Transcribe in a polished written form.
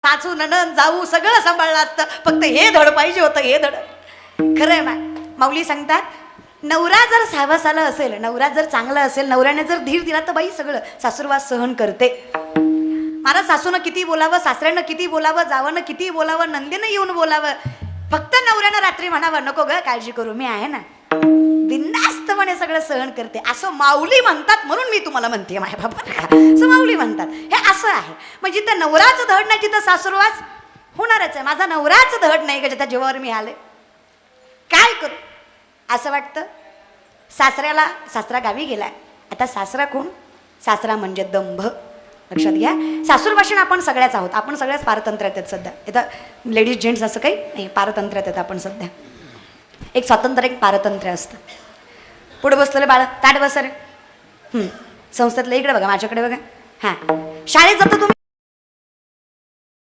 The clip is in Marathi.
सासू नणंद जाऊ सगळं सांभाळलं असतं, फक्त हे धड पाहिजे होतं, हे धड. खरंय माऊली सांगतात, नवरा जर सावसाला असेल, नवरा जर चांगला असेल, नवऱ्याने जर धीर दिला तर बाई सगळं सासूरवास सहन करते. मला सासूनं किती बोलावं, सासऱ्यानं किती बोलावं, जावानं किती बोलावं, नंदीनं येऊन बोलावं, फक्त नवऱ्यानं रात्री म्हणावं नको ग काळजी करू मी आहे ना, बिनधास्तपणे सगळं सहन करते, असं माऊली म्हणतात. म्हणून मी तुम्हाला म्हणते माझ्या बाबा असं माऊली म्हणतात. हे असं आहे, म्हणजे जिथं नवराचं धड नाही तिथं सासूरवास होणारच आहे. माझा नवराचं धड नाही का ज्या जीवावर मी आले, काय करू असं वाटतं. सासरा गावी गेलाय, आता सासरा कोण, सासरा म्हणजे दंभ. लक्षात घ्या, सासूरभाषण आपण सगळ्याच आहोत, आपण सगळ्याच पारतंत्र्यात आहेत सध्या. इथं लेडीज जेंट्स असं काही नाही, पारतंत्र्यात आहेत आपण सध्या. एक स्वातंत्र्य एक पारतंत्र्य असतं. पुढे बसलेलं बाळ ताट बसा रे, संस्थेतलं इकडे बघा, माझ्याकडे बघा. हां, शाळेत जाता तुम्ही